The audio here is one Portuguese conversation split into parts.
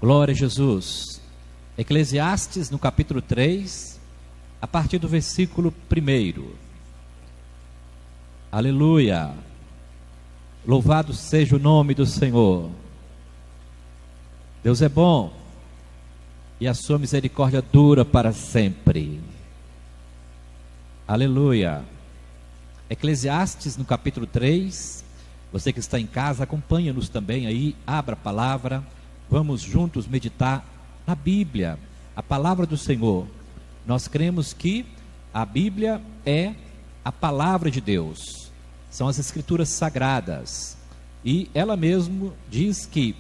Glória a Jesus. Eclesiastes, no capítulo 3, a partir do versículo 1. Aleluia. Louvado seja o nome do Senhor. Deus é bom e a sua misericórdia dura para sempre. Aleluia. Eclesiastes, no capítulo 3. Você que está em casa, acompanha-nos também aí, abra a palavra. Vamos juntos meditar na Bíblia, a palavra do Senhor. Nós cremos que a Bíblia é a palavra de Deus, são as escrituras sagradas, e ela mesmo diz que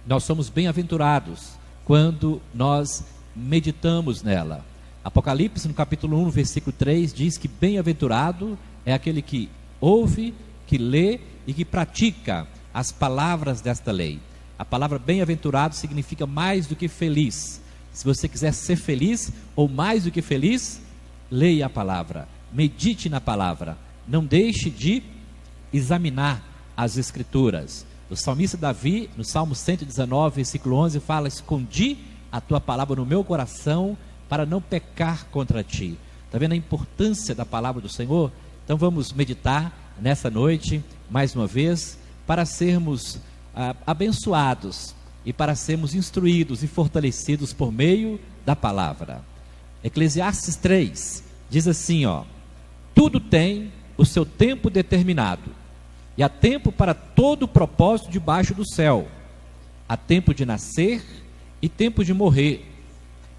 nós somos bem-aventurados quando nós meditamos nela. Apocalipse, no capítulo 1, versículo 3, diz que bem-aventurado é aquele que ouve, que lê e que pratica as palavras desta lei. A palavra bem-aventurado significa mais do que feliz. Se você quiser ser feliz ou mais do que feliz, leia a palavra, medite na palavra, não deixe de examinar as escrituras. O salmista Davi, no Salmo 119, versículo 11, fala: escondi a tua palavra no meu coração para não pecar contra ti. Está vendo a importância da palavra do Senhor? Então vamos meditar nessa noite, mais uma vez, para sermos abençoados e para sermos instruídos e fortalecidos por meio da palavra. Eclesiastes 3 diz assim, tudo tem o seu tempo determinado, e há tempo para todo o propósito debaixo do céu. Há tempo de nascer e tempo de morrer,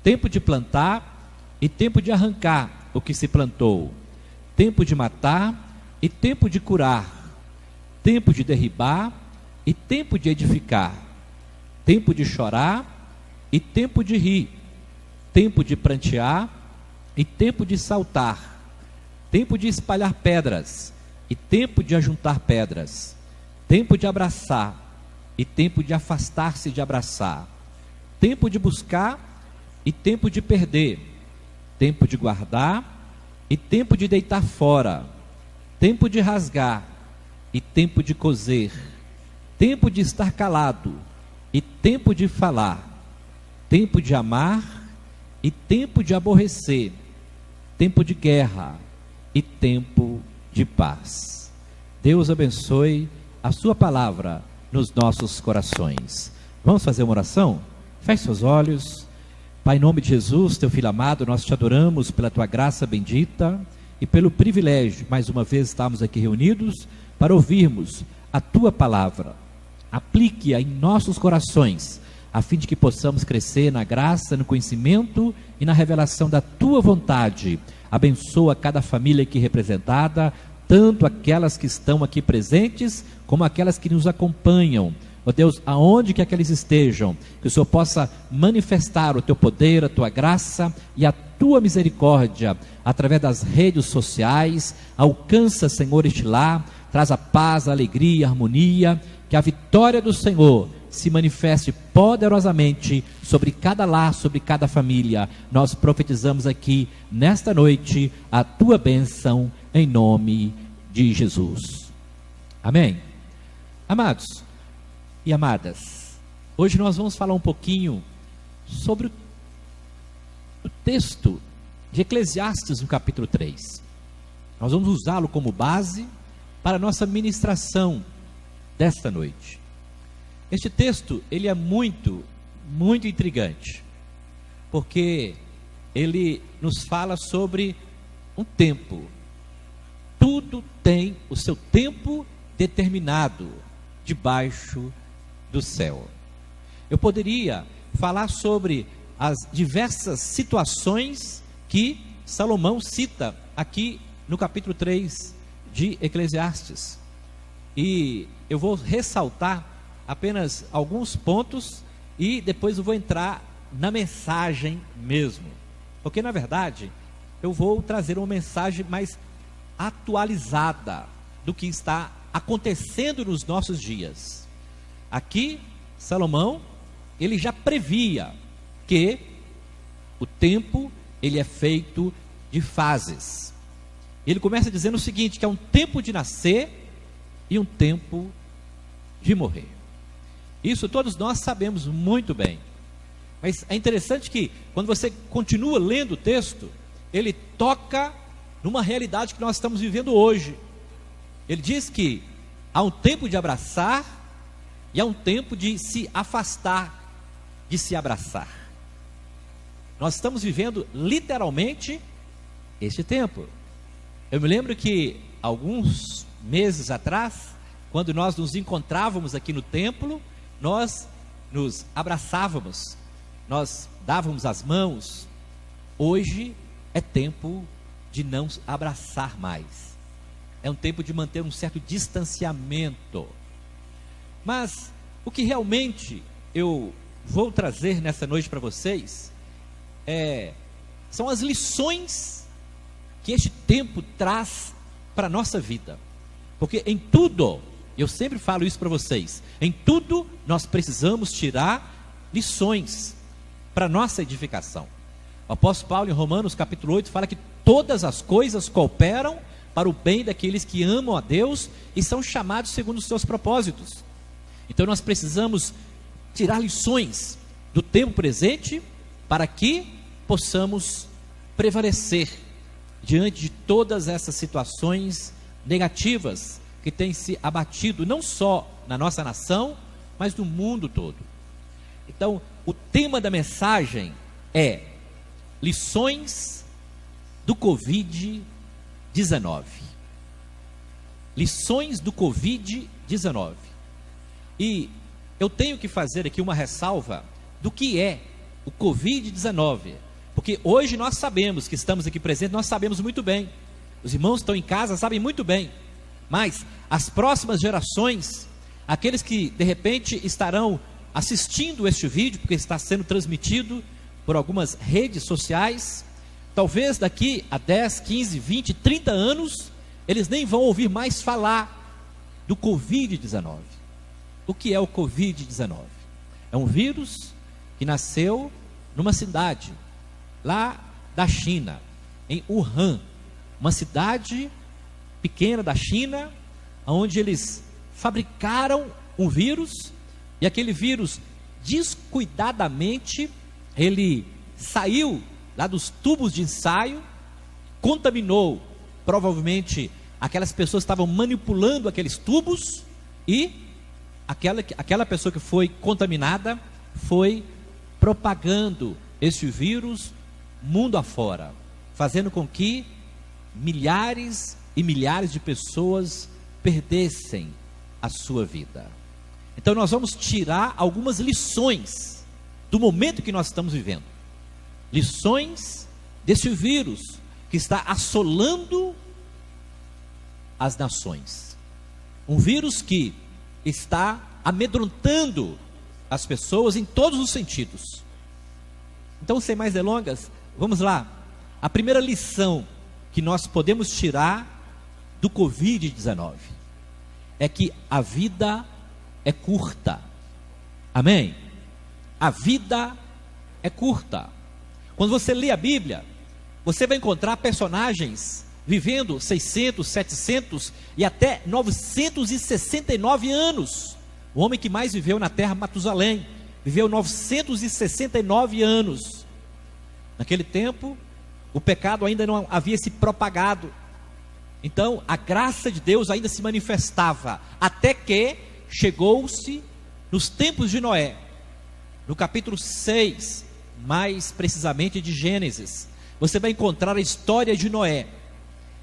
tempo de plantar e tempo de arrancar o que se plantou, tempo de matar e tempo de curar, tempo de derribar e tempo de edificar, tempo de chorar e tempo de rir, tempo de prantear e tempo de saltar, tempo de espalhar pedras e tempo de ajuntar pedras, tempo de abraçar e tempo de afastar-se de abraçar, tempo de buscar e tempo de perder, tempo de guardar e tempo de deitar fora, tempo de rasgar e tempo de coser, tempo de estar calado e tempo de falar, tempo de amar e tempo de aborrecer, tempo de guerra e tempo de paz. Deus abençoe a sua palavra nos nossos corações. Vamos fazer uma oração? Feche seus olhos. Pai, em nome de Jesus, teu Filho amado, nós te adoramos pela tua graça bendita e pelo privilégio, mais uma vez, estarmos aqui reunidos para ouvirmos a tua palavra. Aplique-a em nossos corações, a fim de que possamos crescer na graça, no conhecimento e na revelação da tua vontade. Abençoa cada família aqui representada, tanto aquelas que estão aqui presentes, como aquelas que nos acompanham. Ó Deus, aonde quer que eles estejam, que o Senhor possa manifestar o teu poder, a tua graça e a tua misericórdia, através das redes sociais. Alcança, Senhor, este lar, traz a paz, a alegria, a harmonia, que a vitória do Senhor se manifeste poderosamente sobre cada lar, sobre cada família. Nós profetizamos aqui, nesta noite, a tua bênção, em nome de Jesus. Amém? Amados e amadas, hoje nós vamos falar um pouquinho sobre o texto de Eclesiastes, no capítulo 3. Nós vamos usá-lo como base para a nossa ministração desta noite. Este texto, ele é muito intrigante, porque ele nos fala sobre um tempo. Tudo tem o seu tempo determinado debaixo do céu. Eu poderia falar sobre as diversas situações que Salomão cita aqui no capítulo 3 de Eclesiastes, e eu vou ressaltar apenas alguns pontos e depois eu vou entrar na mensagem mesmo, porque na verdade eu vou trazer uma mensagem mais atualizada do que está acontecendo nos nossos dias. Aqui Salomão, ele já previa que o tempo, ele é feito de fases. Ele começa dizendo o seguinte, que é um tempo de nascer e um tempo de morrer. Isso todos nós sabemos muito bem. Mas é interessante que, quando você continua lendo o texto, ele toca numa realidade que nós estamos vivendo hoje. Ele diz que há um tempo de abraçar e há um tempo de se afastar de se abraçar. Nós estamos vivendo literalmente este tempo. Eu me lembro que alguns meses atrás, quando nós nos encontrávamos aqui no templo, nós nos abraçávamos, nós dávamos as mãos. Hoje é tempo de não abraçar mais. É um tempo de manter um certo distanciamento. Mas o que realmente eu vou trazer nessa noite para vocês são as lições que este tempo traz para a nossa vida. Porque em tudo, eu sempre falo isso para vocês, em tudo nós precisamos tirar lições para a nossa edificação. O apóstolo Paulo, em Romanos capítulo 8, fala que todas as coisas cooperam para o bem daqueles que amam a Deus e são chamados segundo os seus propósitos. Então nós precisamos tirar lições do tempo presente para que possamos prevalecer diante de todas essas situações negativas que têm se abatido não só na nossa nação, mas no mundo todo. Então, o tema da mensagem é lições do Covid-19. Lições do Covid-19. E eu tenho que fazer aqui uma ressalva do que é o Covid-19, porque hoje nós sabemos que estamos aqui presentes, nós sabemos muito bem, os irmãos que estão em casa sabem muito bem, mas as próximas gerações, aqueles que de repente estarão assistindo este vídeo, porque está sendo transmitido por algumas redes sociais, talvez daqui a 10, 15, 20, 30 anos, eles nem vão ouvir mais falar do Covid-19. O que é o Covid-19? É um vírus que nasceu numa cidade lá da China, em Wuhan, uma cidade pequena da China, onde eles fabricaram um vírus, e aquele vírus, descuidadamente, ele saiu lá dos tubos de ensaio, contaminou, provavelmente, aquelas pessoas que estavam manipulando aqueles tubos, e aquela pessoa que foi contaminada, foi propagando esse vírus mundo afora, fazendo com que milhares e milhares de pessoas perdessem a sua vida. Então nós vamos tirar algumas lições do momento que nós estamos vivendo, lições desse vírus que está assolando as nações, um vírus que está amedrontando as pessoas em todos os sentidos. Então, sem mais delongas, vamos lá. A primeira lição que nós podemos tirar do Covid-19 é que a vida é curta. Amém? A vida é curta. Quando você lê a Bíblia, você vai encontrar personagens vivendo 600, 700 e até 969 anos. O homem que mais viveu na terra, Matusalém, viveu 969 anos. Naquele tempo, o pecado ainda não havia se propagado. Então, a graça de Deus ainda se manifestava, até que chegou-se nos tempos de Noé, no capítulo 6, mais precisamente de Gênesis. Você vai encontrar a história de Noé.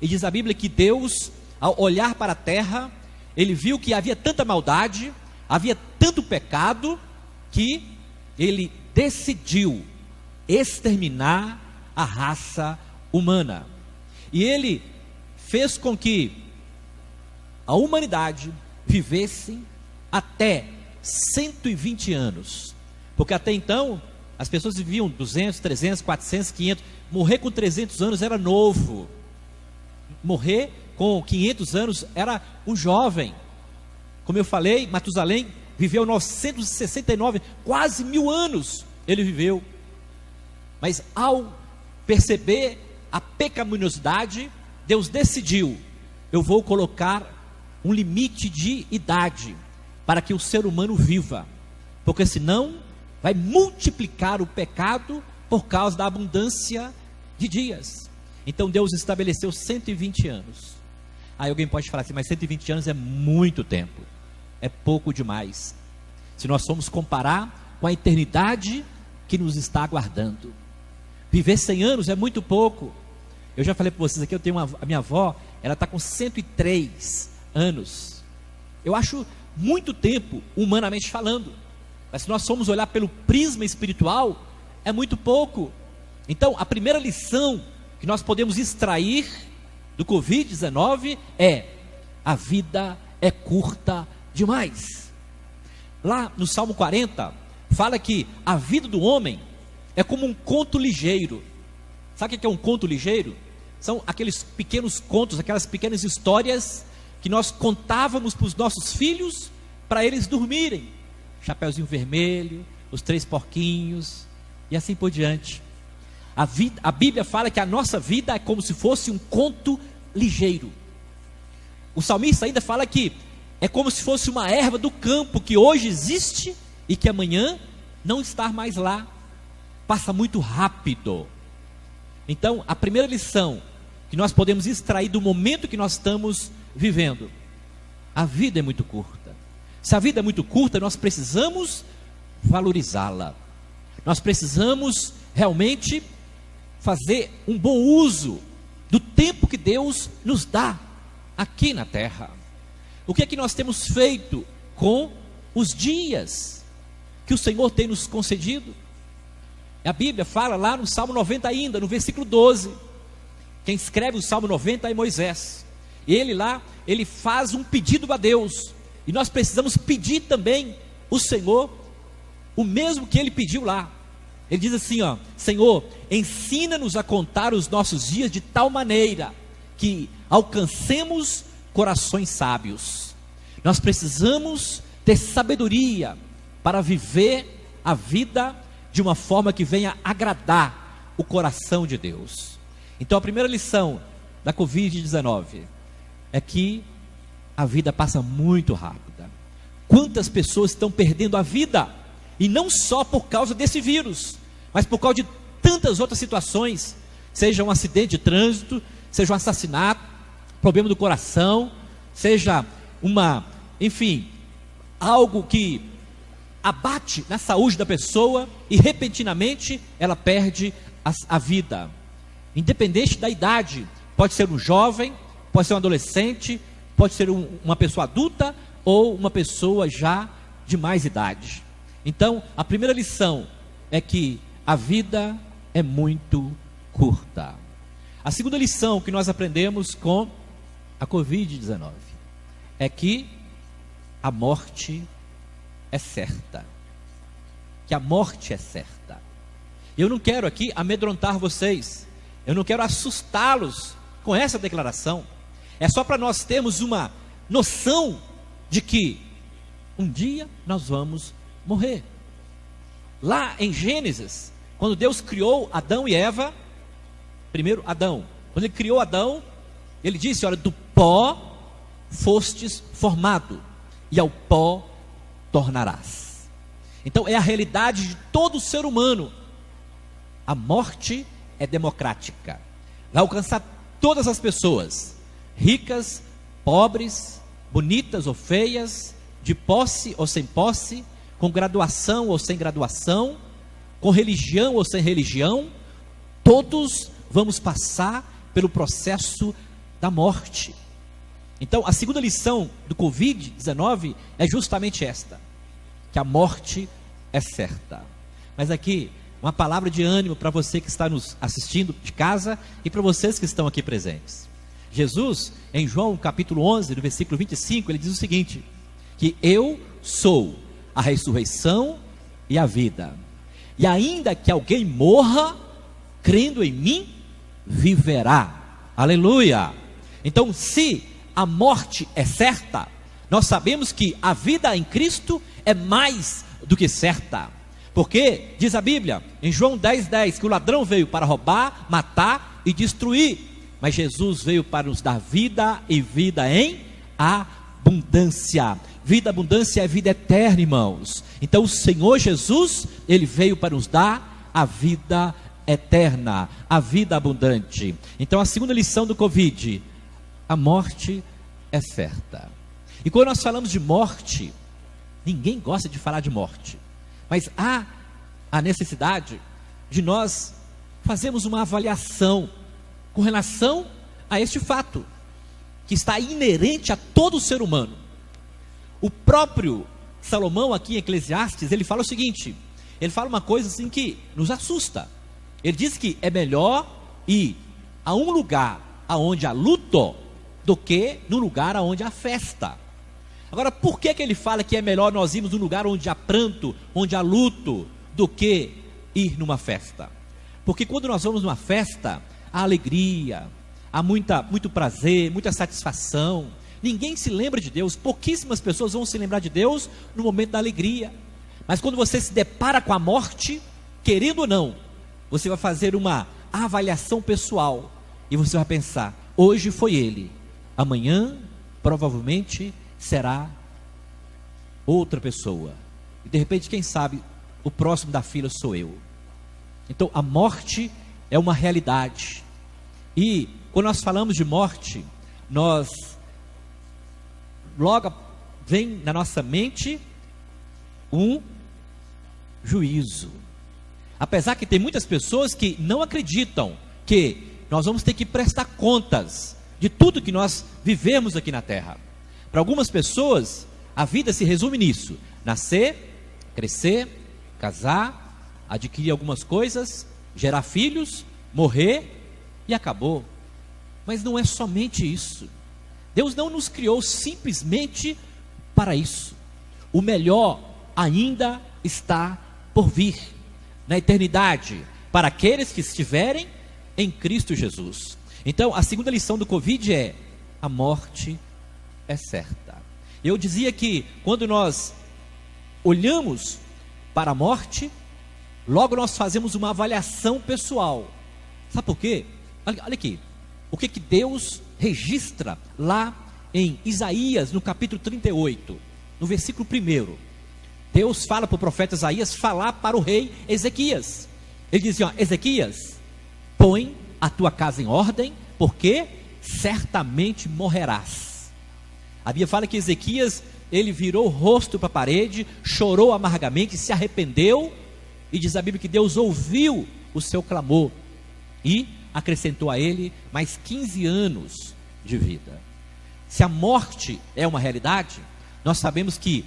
E diz a Bíblia que Deus, ao olhar para a terra, ele viu que havia tanta maldade, havia tanto pecado, que ele decidiu exterminar a raça humana. E ele fez com que a humanidade vivesse até 120 anos. Porque até então, as pessoas viviam 200, 300, 400, 500. Morrer com 300 anos era novo. Morrer com 500 anos era um jovem. Como eu falei, Matusalém viveu 969, quase 1000 anos ele viveu. Mas ao perceber a pecaminosidade, Deus decidiu: eu vou colocar um limite de idade para que o ser humano viva, porque senão vai multiplicar o pecado por causa da abundância de dias. Então Deus estabeleceu 120 anos. Aí alguém pode falar assim, mas 120 anos é muito tempo, é pouco demais, se nós formos comparar com a eternidade que nos está aguardando. Viver 100 anos é muito pouco. Eu já falei para vocês aqui, a minha avó, ela está com 103 anos. Eu acho muito tempo, humanamente falando, mas se nós formos olhar pelo prisma espiritual, é muito pouco. Então, a primeira lição que nós podemos extrair do Covid-19 é: a vida é curta demais. Lá no Salmo 40, fala que a vida do homem é como um conto ligeiro. Sabe o que é um conto ligeiro? São aqueles pequenos contos, aquelas pequenas histórias que nós contávamos para os nossos filhos, para eles dormirem. Chapeuzinho Vermelho, os 3 porquinhos, e assim por diante. A Bíblia fala que a nossa vida é como se fosse um conto ligeiro. O salmista ainda fala que é como se fosse uma erva do campo que hoje existe e que amanhã não está mais lá. Passa muito rápido. Então, a primeira lição que nós podemos extrair do momento que nós estamos vivendo: a vida é muito curta. Se a vida é muito curta, nós precisamos valorizá-la. Nós precisamos realmente fazer um bom uso do tempo que Deus nos dá aqui na terra. O que é que nós temos feito com os dias que o Senhor tem nos concedido? A Bíblia fala lá no Salmo 90 ainda, no versículo 12. Quem escreve o Salmo 90 é Moisés. Ele faz um pedido a Deus. E nós precisamos pedir também o Senhor o mesmo que ele pediu lá. Ele diz assim, ó: Senhor, ensina-nos a contar os nossos dias de tal maneira que alcancemos corações sábios. Nós precisamos ter sabedoria para viver a vida de uma forma que venha agradar o coração de Deus. Então a primeira lição da Covid-19 é que a vida passa muito rápida. Quantas pessoas estão perdendo a vida? E não só por causa desse vírus, mas por causa de tantas outras situações, seja um acidente de trânsito, seja um assassinato, problema do coração, seja algo que abate na saúde da pessoa e repentinamente ela perde a vida. Independente da idade, pode ser um jovem, pode ser um adolescente, pode ser uma pessoa adulta ou uma pessoa já de mais idade. Então, a primeira lição é que a vida é muito curta. A segunda lição que nós aprendemos com a Covid-19 é que a morte é certa. Que a morte é certa. Eu não quero aqui amedrontar vocês, eu não quero assustá-los com essa declaração. É só para nós termos uma noção de que um dia nós vamos morrer. Lá em Gênesis, quando Deus criou Adão e Eva, primeiro Adão, quando ele criou Adão, ele disse: olha, do pó fostes formado, e ao pó tornarás. Então é a realidade de todo ser humano. A morte é democrática, vai alcançar todas as pessoas, ricas, pobres, bonitas ou feias, de posse ou sem posse, com graduação ou sem graduação, com religião ou sem religião. Todos vamos passar pelo processo da morte. Então a segunda lição do Covid-19 é justamente esta: que a morte é certa. Mas aqui, uma palavra de ânimo para você que está nos assistindo de casa e para vocês que estão aqui presentes. Jesus, em João capítulo 11, no versículo 25, ele diz o seguinte: que eu sou a ressurreição e a vida, e ainda que alguém morra, crendo em mim, viverá. Aleluia! Então, se a morte é certa, nós sabemos que a vida em Cristo é mais do que certa. Porque diz a Bíblia, em João 10:10, que o ladrão veio para roubar, matar e destruir, mas Jesus veio para nos dar vida e vida em abundância. vida abundância é vida eterna, irmãos. Então o Senhor Jesus, Ele veio para nos dar a vida eterna, a vida abundante. Então a segunda lição do Covid: a morte é certa. E quando nós falamos de morte, ninguém gosta de falar de morte, mas há a necessidade de nós fazermos uma avaliação com relação a este fato, que está inerente a todo ser humano. O próprio Salomão, aqui em Eclesiastes, ele fala o seguinte, ele fala uma coisa assim que nos assusta. Ele diz que é melhor ir a um lugar onde há luto do que no lugar onde há festa. Agora, por que ele fala que é melhor nós irmos num lugar onde há pranto, onde há luto, do que ir numa festa? Porque quando nós vamos numa festa, há alegria, há muito prazer, muita satisfação. Ninguém se lembra de Deus, pouquíssimas pessoas vão se lembrar de Deus no momento da alegria. Mas quando você se depara com a morte, querendo ou não, você vai fazer uma avaliação pessoal e você vai pensar: hoje foi ele, amanhã provavelmente será outra pessoa, e de repente, quem sabe, o próximo da fila sou eu. Então a morte é uma realidade, e quando nós falamos de morte, logo vem na nossa mente um juízo. Apesar que tem muitas pessoas que não acreditam que nós vamos ter que prestar contas de tudo que nós vivemos aqui na terra. Para algumas pessoas, a vida se resume nisso: nascer, crescer, casar, adquirir algumas coisas, gerar filhos, morrer e acabou. Mas não é somente isso. Deus não nos criou simplesmente para isso. O melhor ainda está por vir na eternidade, para aqueles que estiverem em Cristo Jesus. Então a segunda lição do Covid é: a morte é certa. Eu dizia que quando nós olhamos para a morte, logo nós fazemos uma avaliação pessoal. Sabe por quê? Olha aqui, o que Deus registra lá em Isaías, no capítulo 38, no versículo 1. Deus fala para o profeta Isaías falar para o rei Ezequias. Ele diz assim: Ezequias, põe a tua casa em ordem, porque certamente morrerás. A Bíblia fala que Ezequias, ele virou o rosto para a parede, chorou amargamente, se arrependeu, e diz a Bíblia que Deus ouviu o seu clamor e acrescentou a ele mais 15 anos de vida. Se a morte é uma realidade, nós sabemos que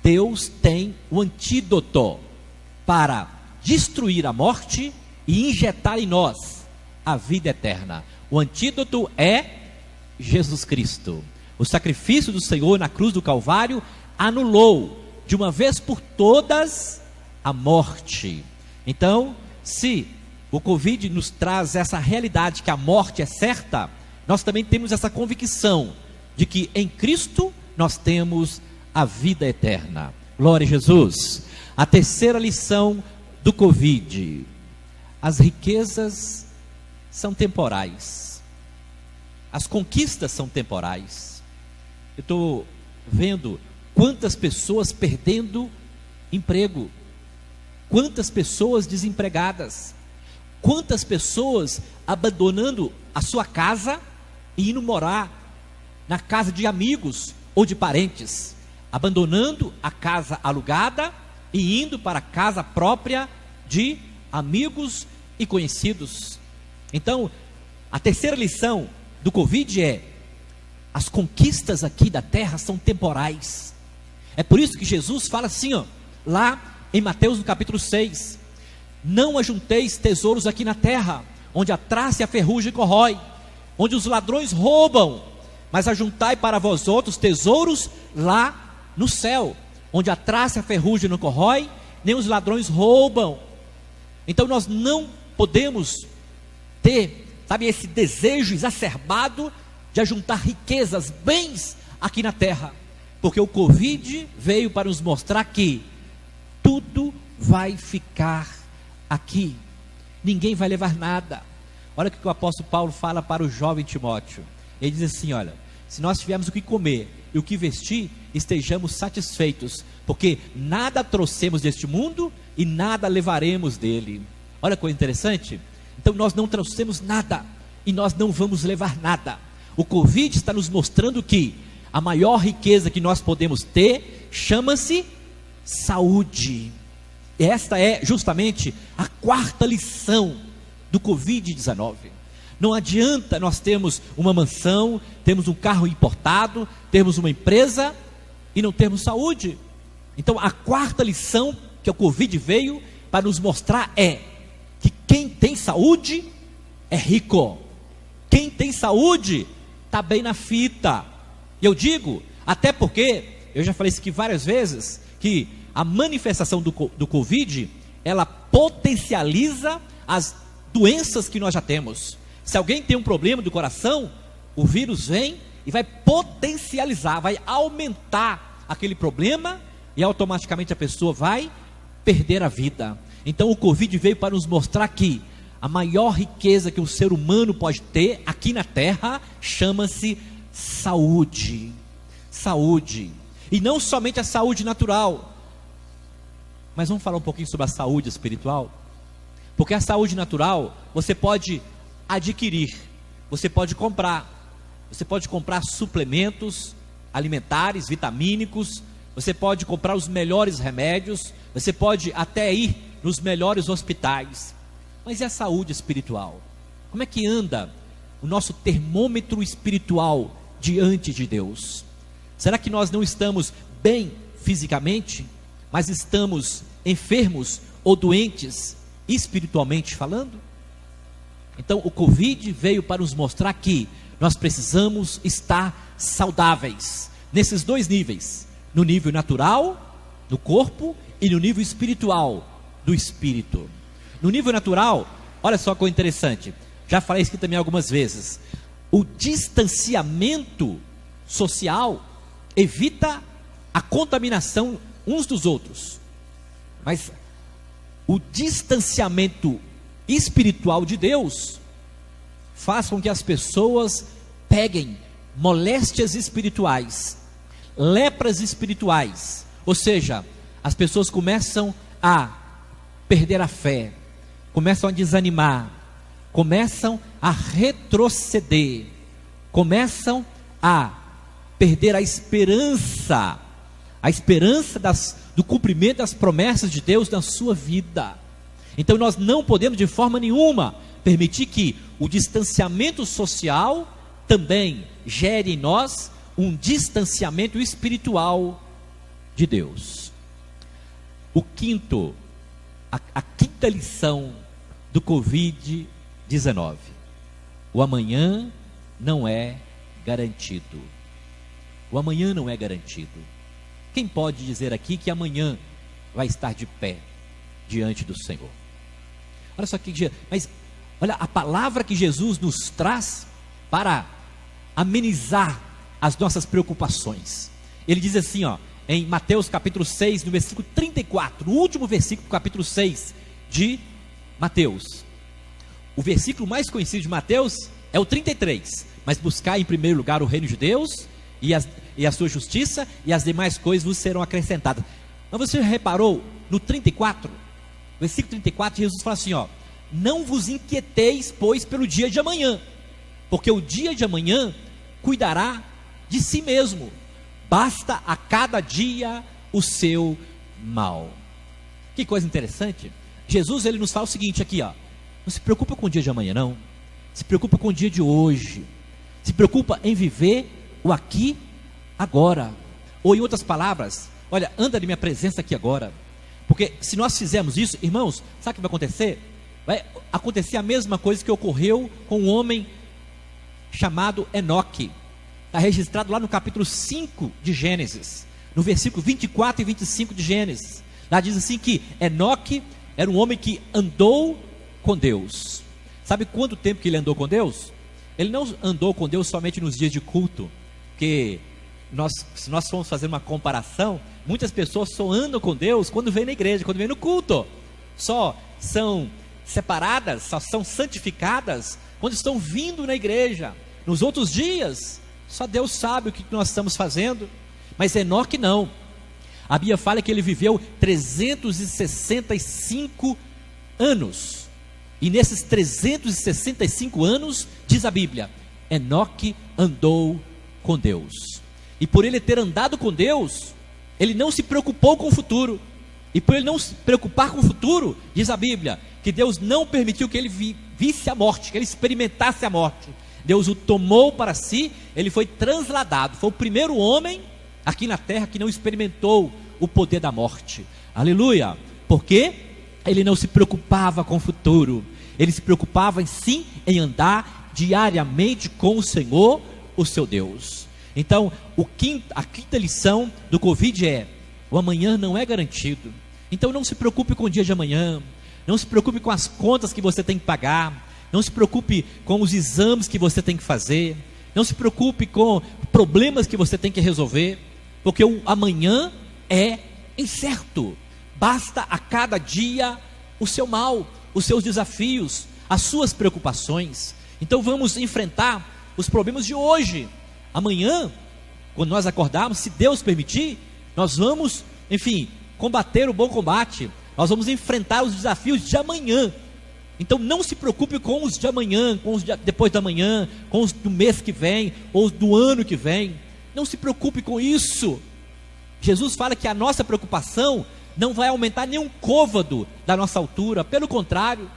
Deus tem o antídoto para destruir a morte e injetar em nós a vida eterna. O antídoto é Jesus Cristo. O sacrifício do Senhor na cruz do Calvário anulou de uma vez por todas a morte. Então, se o Covid nos traz essa realidade que a morte é certa, nós também temos essa convicção de que em Cristo nós temos a vida eterna. Glória a Jesus. A terceira lição do Covid: as riquezas são temporais, as conquistas são temporais. Eu estou vendo quantas pessoas perdendo emprego, quantas pessoas desempregadas, quantas pessoas abandonando a sua casa e indo morar na casa de amigos ou de parentes, abandonando a casa alugada e indo para a casa própria de amigos e conhecidos. Então, a terceira lição do Covid é: as conquistas aqui da terra são temporais. É por isso que Jesus fala assim, lá em Mateus no capítulo 6: não ajunteis tesouros aqui na terra, onde a traça e a ferrugem corrói, onde os ladrões roubam, mas ajuntai para vós outros tesouros lá no céu, onde a traça e a ferrugem não corrói, nem os ladrões roubam. Então nós não podemos ter, esse desejo exacerbado de ajuntar riquezas, bens aqui na terra, porque o Covid veio para nos mostrar que tudo vai ficar aqui, ninguém vai levar nada. Olha o que o apóstolo Paulo fala para o jovem Timóteo. Ele diz assim: olha, se nós tivermos o que comer e o que vestir, estejamos satisfeitos, porque nada trouxemos deste mundo e nada levaremos dele. Olha que coisa interessante. Então nós não trouxemos nada e nós não vamos levar nada. O Covid está nos mostrando que a maior riqueza que nós podemos ter chama-se saúde. E esta é justamente a quarta lição do Covid-19. Não adianta nós termos uma mansão, termos um carro importado, termos uma empresa e não termos saúde. Então a quarta lição que o Covid veio para nos mostrar é que quem tem saúde é rico. Quem tem saúde está bem na fita. E eu digo, até porque, eu já falei isso aqui várias vezes, que a manifestação do Covid, ela potencializa as doenças que nós já temos. Se alguém tem um problema do coração, o vírus vem e vai potencializar, vai aumentar aquele problema e automaticamente a pessoa vai perder a vida. Então o Covid veio para nos mostrar que a maior riqueza que o ser humano pode ter aqui na terra chama-se saúde. Saúde. E não somente a saúde natural, mas vamos falar um pouquinho sobre a saúde espiritual. Porque a saúde natural você pode adquirir, você pode comprar suplementos alimentares, vitamínicos, você pode comprar os melhores remédios, você pode até ir nos melhores hospitais. Mas e a saúde espiritual? Como é que anda o nosso termômetro espiritual diante de Deus? Será que nós não estamos bem fisicamente, mas estamos enfermos ou doentes espiritualmente falando? Então o Covid veio para nos mostrar que nós precisamos estar saudáveis, nesses dois níveis, no nível natural, do corpo, e no nível espiritual, do espírito. No nível natural, olha só que coisa interessante, já falei isso aqui também algumas vezes, o distanciamento social evita a contaminação uns dos outros, mas o distanciamento espiritual de Deus faz com que as pessoas peguem moléstias espirituais, lepras espirituais, ou seja, as pessoas começam a perder a fé, começam a desanimar, começam a retroceder, começam a perder a esperança do cumprimento das promessas de Deus na sua vida. Então nós não podemos de forma nenhuma permitir que o distanciamento social também gere em nós um distanciamento espiritual de Deus. A quinta lição do Covid-19: o amanhã não é garantido. O amanhã não é garantido. Quem pode dizer aqui que amanhã vai estar de pé diante do Senhor? Olha só que, mas olha a palavra que Jesus nos traz para amenizar as nossas preocupações. Ele diz assim, em Mateus capítulo 6, no versículo 34, no último versículo do capítulo 6 de Mateus. O versículo mais conhecido de Mateus é o 33, mas buscar em primeiro lugar o reino de Deus e a sua justiça, e as demais coisas vos serão acrescentadas. Mas você já reparou no 34, versículo 34, Jesus fala assim, não vos inquieteis, pois, pelo dia de amanhã, porque o dia de amanhã cuidará de si mesmo, basta a cada dia o seu mal. Que coisa interessante. Jesus, ele nos fala o seguinte aqui, não se preocupa com o dia de amanhã não, se preocupa com o dia de hoje, se preocupa em viver o aqui, agora. Ou em outras palavras, olha, anda na minha presença aqui agora, porque se nós fizermos isso, irmãos, sabe o que vai acontecer? Vai acontecer a mesma coisa que ocorreu com um homem chamado Enoque. Está registrado lá no capítulo 5 de Gênesis, no versículo 24 e 25 de Gênesis. Lá diz assim que Enoque era um homem que andou com Deus. Sabe quanto tempo que ele andou com Deus? Ele não andou com Deus somente nos dias de culto, porque se nós formos fazer uma comparação, muitas pessoas só andam com Deus quando vêm na igreja, quando vêm no culto, só são separadas, só são santificadas quando estão vindo na igreja. Nos outros dias, Só Deus sabe o que nós estamos fazendo. Mas Enoque não. A Bíblia fala que ele viveu 365 anos. E nesses 365 anos, diz a Bíblia, Enoque andou com Deus. E por ele ter andado com Deus, ele não se preocupou com o futuro. E por ele não se preocupar com o futuro, diz a Bíblia, que Deus não permitiu que ele visse a morte, que ele experimentasse a morte. Deus o tomou para si, ele foi transladado. Foi o primeiro homem aqui na terra que não experimentou o poder da morte. Aleluia! Porque ele não se preocupava com o futuro. Ele se preocupava em andar diariamente com o Senhor, o seu Deus. Então, a quinta lição do Covid é: o amanhã não é garantido. Então não se preocupe com o dia de amanhã. Não se preocupe com as contas que você tem que pagar. Não se preocupe com os exames que você tem que fazer. Não se preocupe com problemas que você tem que resolver. Porque o amanhã é incerto. Basta a cada dia o seu mal, os seus desafios, as suas preocupações. Então vamos enfrentar os problemas de hoje. Amanhã, quando nós acordarmos, se Deus permitir, nós vamos, combater o bom combate. Nós vamos enfrentar os desafios de amanhã. Então não se preocupe com os de amanhã, com os de depois da manhã, com os do mês que vem, ou do ano que vem. Não se preocupe com isso. Jesus fala que a nossa preocupação não vai aumentar nem um côvado da nossa altura. Pelo contrário.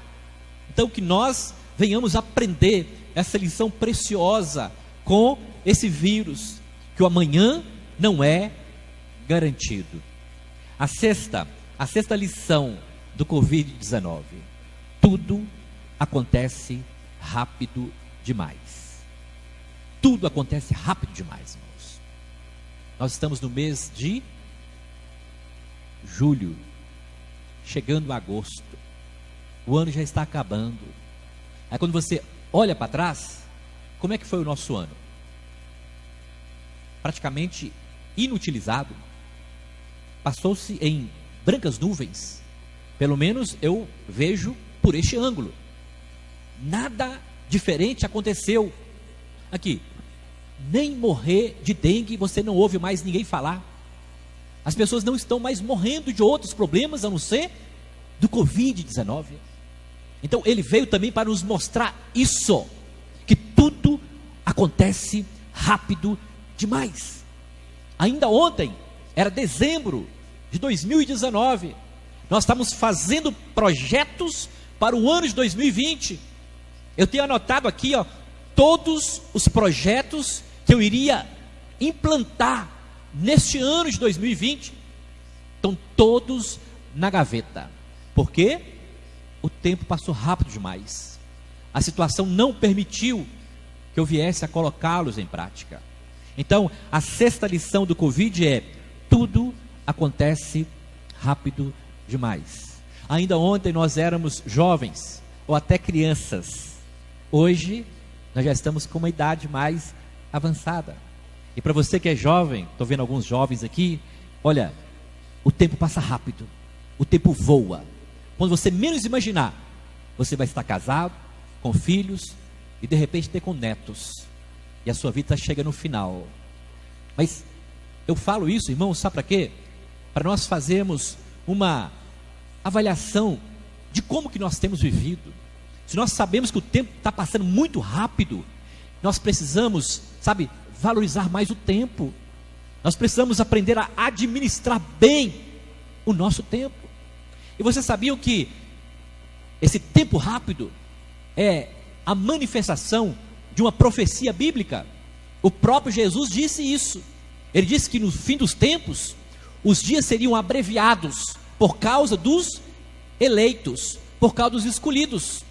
Então que nós venhamos aprender essa lição preciosa com esse vírus, que o amanhã não é garantido. A sexta lição do Covid-19: tudo acontece rápido demais. Tudo acontece rápido demais, irmãos. Nós estamos no mês de julho, chegando a agosto. O ano já está acabando. Aí quando você olha para trás, como é que foi o nosso ano? Praticamente inutilizado. Passou-se em brancas nuvens. Pelo menos eu vejo por este ângulo. Nada diferente aconteceu. Aqui, nem morrer de dengue você não ouve mais ninguém falar. As pessoas não estão mais morrendo de outros problemas a não ser do Covid-19. Então ele veio também para nos mostrar isso, que tudo acontece rápido demais. Ainda ontem, era dezembro de 2019, nós estamos fazendo projetos para o ano de 2020. Eu tenho anotado aqui, todos os projetos que eu iria implantar neste ano de 2020. Estão todos na gaveta. Por quê? O tempo passou rápido demais. A situação não permitiu que eu viesse a colocá-los em prática. Então, a sexta lição do Covid é: tudo acontece rápido demais. Ainda ontem nós éramos jovens, ou até crianças. Hoje, nós já estamos com uma idade mais avançada. E para você que é jovem, estou vendo alguns jovens aqui, olha, o tempo passa rápido, o tempo voa. Quando você menos imaginar, você vai estar casado, com filhos, e de repente ter com netos. E a sua vida chega no final. Mas eu falo isso, irmãos, sabe para quê? Para nós fazermos uma avaliação de como que nós temos vivido. Se nós sabemos que o tempo está passando muito rápido, nós precisamos, valorizar mais o tempo. Nós precisamos aprender a administrar bem o nosso tempo. E vocês sabiam que esse tempo rápido é a manifestação de uma profecia bíblica? O próprio Jesus disse isso. Ele disse que no fim dos tempos, os dias seriam abreviados por causa dos eleitos, por causa dos escolhidos.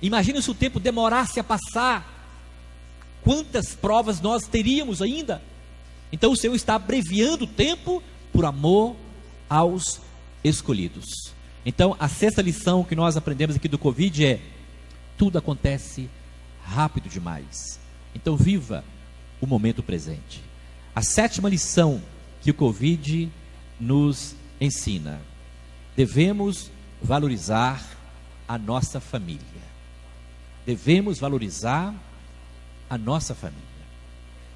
Imagina se o tempo demorasse a passar. Quantas provas nós teríamos ainda? Então o Senhor está abreviando o tempo por amor aos escolhidos. Então a sexta lição que nós aprendemos aqui do Covid é: tudo acontece rápido demais. Então viva o momento presente. A sétima lição que o Covid nos ensina: devemos valorizar a nossa família. Devemos valorizar a nossa família.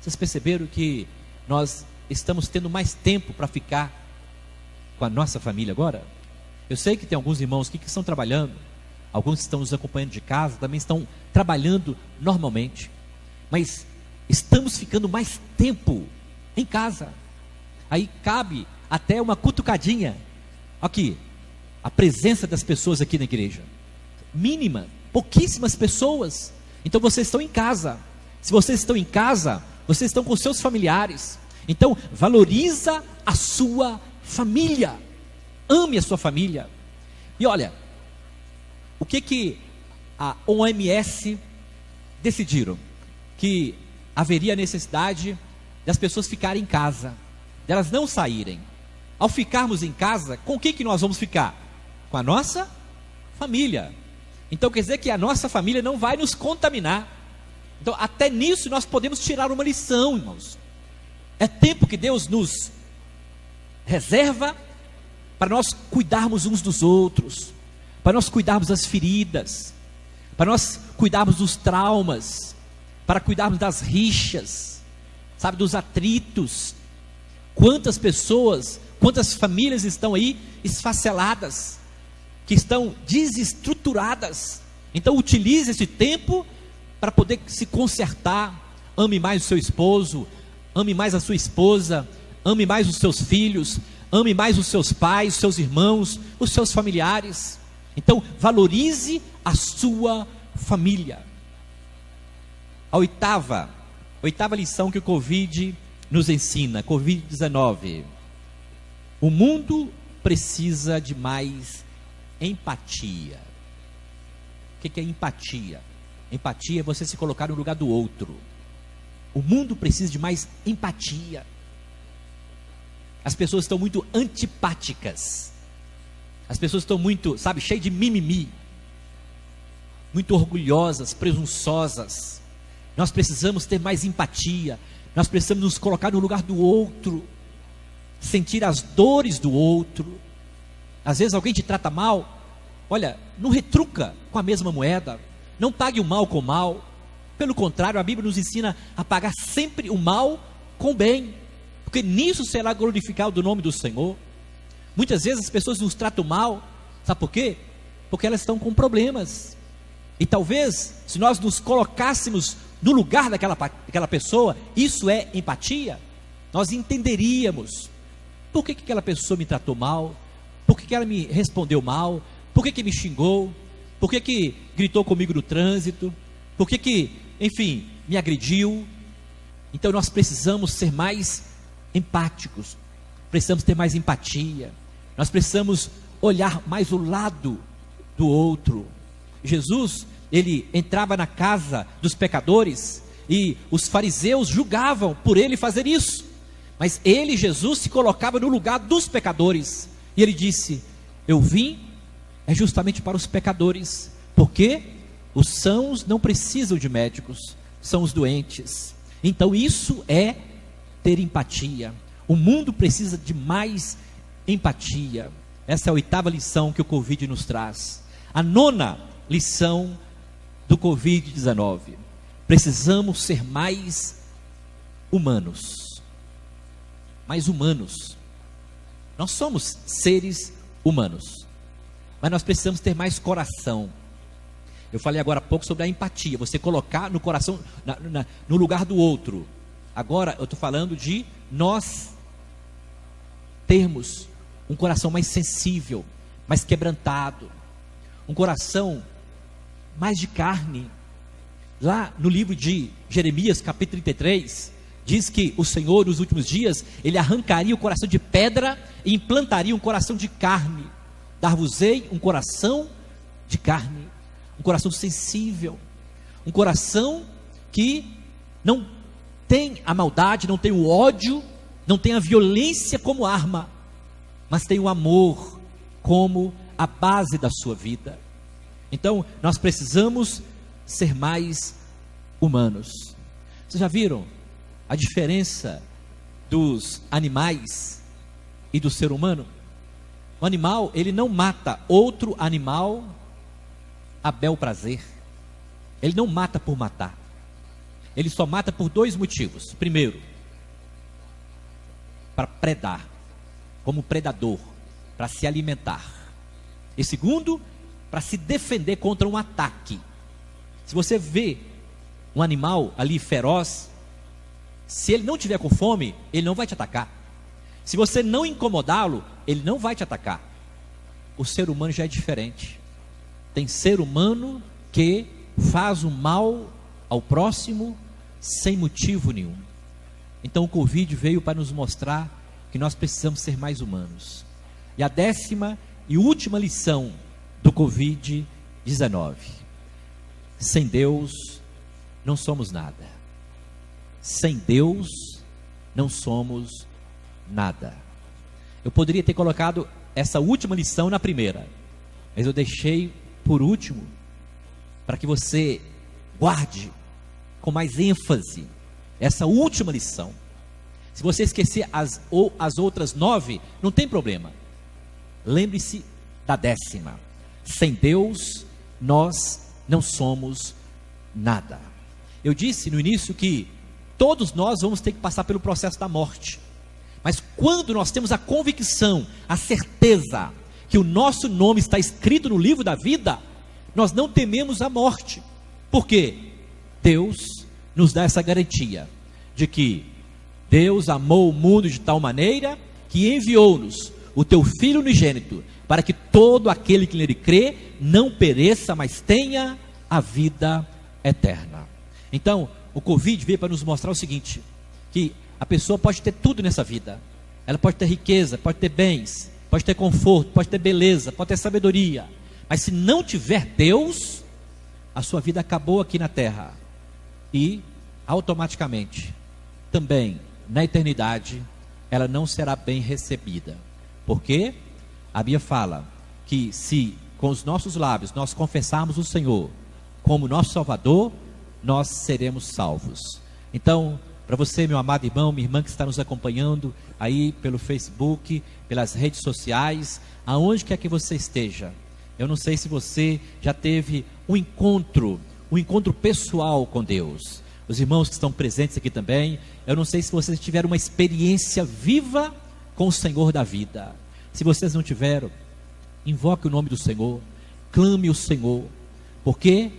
Vocês perceberam que nós estamos tendo mais tempo para ficar com a nossa família agora? Eu sei que tem alguns irmãos aqui que estão trabalhando, alguns que estão nos acompanhando de casa, também estão trabalhando normalmente, mas estamos ficando mais tempo em casa. Aí cabe até uma cutucadinha. Aqui, a presença das pessoas aqui na igreja, mínima, pouquíssimas pessoas. Então vocês estão em casa. Se vocês estão em casa, vocês estão com seus familiares. Então valoriza a sua família, ame a sua família. E olha, o que a OMS decidiram? Que haveria necessidade das pessoas ficarem em casa, delas não saírem. Ao ficarmos em casa, com o que nós vamos ficar? Com a nossa família. Então quer dizer que a nossa família não vai nos contaminar. Então até nisso nós podemos tirar uma lição, irmãos. É tempo que Deus nos reserva para nós cuidarmos uns dos outros, para nós cuidarmos das feridas, para nós cuidarmos dos traumas, para cuidarmos das rixas, sabe, dos atritos. Quantas pessoas, quantas famílias estão aí esfaceladas, que estão desestruturadas. Então utilize esse tempo para poder se consertar. Ame mais o seu esposo, ame mais a sua esposa, ame mais os seus filhos, ame mais os seus pais, os seus irmãos, os seus familiares. Então valorize a sua família. A oitava lição que o Covid nos ensina, Covid-19. O mundo precisa de mais empatia. O que é empatia? Empatia é você se colocar no lugar do outro. O mundo precisa de mais empatia. As pessoas estão muito antipáticas. As pessoas estão muito, sabe, cheias de mimimi. Muito orgulhosas, presunçosas. Nós precisamos ter mais empatia. Nós precisamos nos colocar no lugar do outro. Sentir as dores do outro. Às vezes alguém te trata mal. Olha, não retruca com a mesma moeda. Não pague o mal com o mal. Pelo contrário, a Bíblia nos ensina a pagar sempre o mal com o bem. Porque nisso será glorificado o nome do Senhor. Muitas vezes as pessoas nos tratam mal. Sabe por quê? Porque elas estão com problemas. E talvez, se nós nos colocássemos no lugar daquela pessoa, isso é empatia, nós entenderíamos. Por que aquela pessoa me tratou mal? Por que ela me respondeu mal? Por que me xingou? Por que gritou comigo no trânsito? Por que, enfim, me agrediu? Então nós precisamos ser mais empáticos, precisamos ter mais empatia, nós precisamos olhar mais o lado do outro. Jesus, ele entrava na casa dos pecadores e os fariseus julgavam por ele fazer isso, mas ele, Jesus, se colocava no lugar dos pecadores e ele disse: eu vim justamente para os pecadores, porque os sãos não precisam de médicos, são os doentes. Então isso é ter empatia. O mundo precisa de mais empatia. Essa é a oitava lição que o Covid nos traz. A nona lição do Covid-19: precisamos ser mais humanos. Mais humanos. Nós somos seres humanos, mas nós precisamos ter mais coração. Eu falei agora há pouco sobre a empatia, você colocar no coração, no lugar do outro. Agora eu estou falando de nós termos um coração mais sensível, mais quebrantado, um coração mais de carne. Lá no livro de Jeremias, capítulo 33, diz que o Senhor, nos últimos dias, ele arrancaria o coração de pedra e implantaria um coração de carne. Dar-vos-ei um coração de carne, um coração sensível, um coração que não tem a maldade, não tem o ódio, não tem a violência como arma, mas tem o amor como a base da sua vida. Então nós precisamos ser mais humanos. Vocês já viram a diferença dos animais e do ser humano? O animal, ele não mata outro animal a bel prazer. Ele não mata por matar. ele só mata por 2 motivos. Primeiro, para predar, como predador, para se alimentar. E segundo, para se defender contra um ataque. Se você vê um animal ali feroz, se ele não tiver com fome, ele não vai te atacar. Se você não incomodá-lo, ele não vai te atacar. O ser humano já é diferente. Tem ser humano que faz o mal ao próximo sem motivo nenhum. Então o Covid veio para nos mostrar que nós precisamos ser mais humanos. E a 10ª e última lição do Covid-19: sem Deus não somos nada. Sem Deus não somos nada. Eu poderia ter colocado essa última lição na primeira, mas eu deixei por último, para que você guarde com mais ênfase essa última lição. Se você esquecer as outras 9, não tem problema. Lembre-se da 10ª: sem Deus nós não somos nada. Eu disse no início que todos nós vamos ter que passar pelo processo da morte. Mas quando nós temos a convicção, a certeza que o nosso nome está escrito no livro da vida, nós não tememos a morte. Por quê? Deus nos dá essa garantia de que Deus amou o mundo de tal maneira que enviou-nos o teu Filho unigênito, para que todo aquele que nele crê não pereça, mas tenha a vida eterna. Então, o Covid veio para nos mostrar o seguinte: que a pessoa pode ter tudo nessa vida. Ela pode ter riqueza, pode ter bens, pode ter conforto, pode ter beleza, pode ter sabedoria. Mas se não tiver Deus, a sua vida acabou aqui na terra. E, automaticamente, também, na eternidade, ela não será bem recebida. Porque a Bíblia fala que se com os nossos lábios nós confessarmos o Senhor como nosso Salvador, nós seremos salvos. Então, para você, meu amado irmão, minha irmã que está nos acompanhando aí pelo Facebook, pelas redes sociais, aonde quer que você esteja, eu não sei se você já teve um encontro pessoal com Deus. Os irmãos que estão presentes aqui também, eu não sei se vocês tiveram uma experiência viva com o Senhor da vida. Se vocês não tiveram, invoque o nome do Senhor, clame o Senhor, porque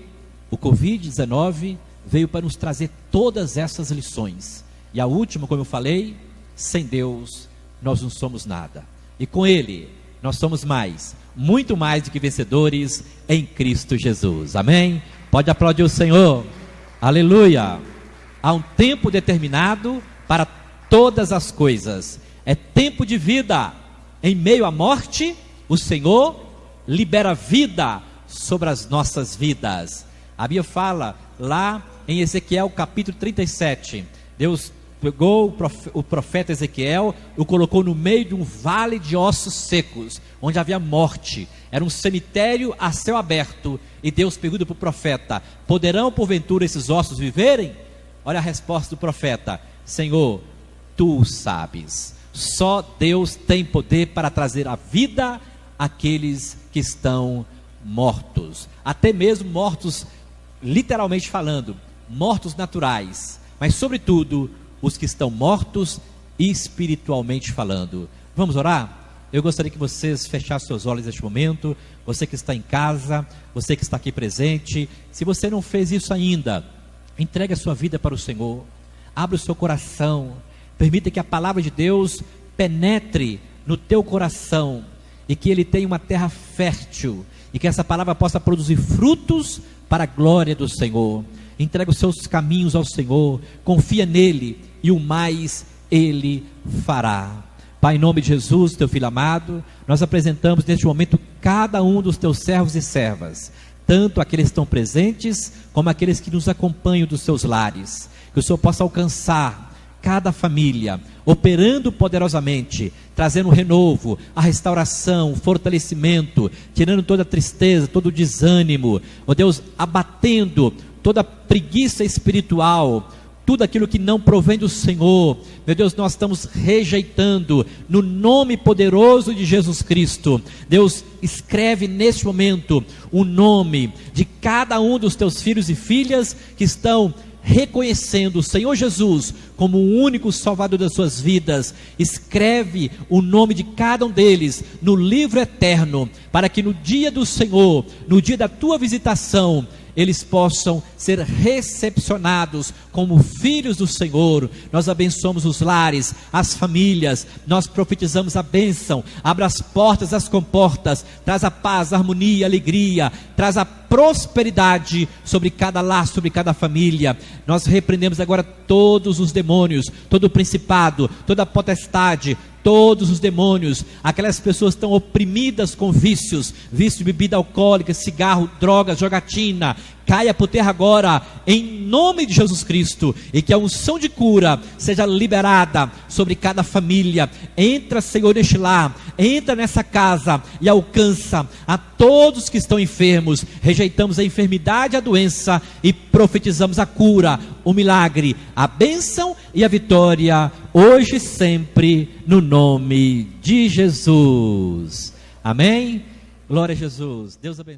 o Covid-19 veio para nos trazer todas essas lições. E a última, como eu falei, sem Deus nós não somos nada. E com Ele nós somos mais, muito mais do que vencedores em Cristo Jesus. Amém? Pode aplaudir o Senhor. Aleluia. Há um tempo determinado para todas as coisas. É tempo de vida. Em meio à morte, o Senhor libera vida sobre as nossas vidas. A Bíblia fala lá em Ezequiel capítulo 37, Deus pegou o profeta Ezequiel, o colocou no meio de um vale de ossos secos, onde havia morte, era um cemitério a céu aberto, e Deus pergunta para o profeta: poderão porventura esses ossos viverem? Olha a resposta do profeta: Senhor, tu o sabes. Só Deus tem poder para trazer a vida àqueles que estão mortos, até mesmo mortos literalmente falando, mortos naturais, mas sobretudo os que estão mortos espiritualmente falando. Vamos orar? Eu gostaria que vocês fechassem seus olhos neste momento. Você que está em casa, você que está aqui presente, se você não fez isso ainda, entregue a sua vida para o Senhor, abra o seu coração, permita que a palavra de Deus penetre no teu coração, e que ele tenha uma terra fértil, e que essa palavra possa produzir frutos para a glória do Senhor. Entrega os seus caminhos ao Senhor, confia nele, e o mais ele fará. Pai, em nome de Jesus, teu filho amado, nós apresentamos neste momento cada um dos teus servos e servas, tanto aqueles que estão presentes, como aqueles que nos acompanham dos seus lares. Que o Senhor possa alcançar cada família, operando poderosamente, trazendo o renovo, a restauração, o fortalecimento, tirando toda a tristeza, todo o desânimo, ó Deus, abatendo toda a preguiça espiritual, tudo aquilo que não provém do Senhor. Meu Deus, nós estamos rejeitando no nome poderoso de Jesus Cristo. Deus, escreve neste momento o nome de cada um dos teus filhos e filhas que estão reconhecendo o Senhor Jesus como o único Salvador das suas vidas, escreve o nome de cada um deles no livro eterno, para que no dia do Senhor, no dia da tua visitação, eles possam ser recepcionados como filhos do Senhor. Nós abençoamos os lares, as famílias, nós profetizamos a bênção. Abra as portas, as comportas, traz a paz, a harmonia, a alegria, traz a prosperidade sobre cada lar, sobre cada família. Nós repreendemos agora todos os demônios, todo o principado, toda a potestade, todos os demônios, aquelas pessoas que estão oprimidas com vício de bebida alcoólica, cigarro, drogas, jogatina, caia por terra agora, em nome de Jesus Cristo, e que a unção de cura seja liberada sobre cada família. Entra, Senhor, neste lar, entra nessa casa e alcança a todos que estão enfermos. Rejeitamos a enfermidade, a doença, e profetizamos a cura, o milagre, a bênção e a vitória, hoje e sempre, no nome de Jesus. Amém? Glória a Jesus. Deus abençoe.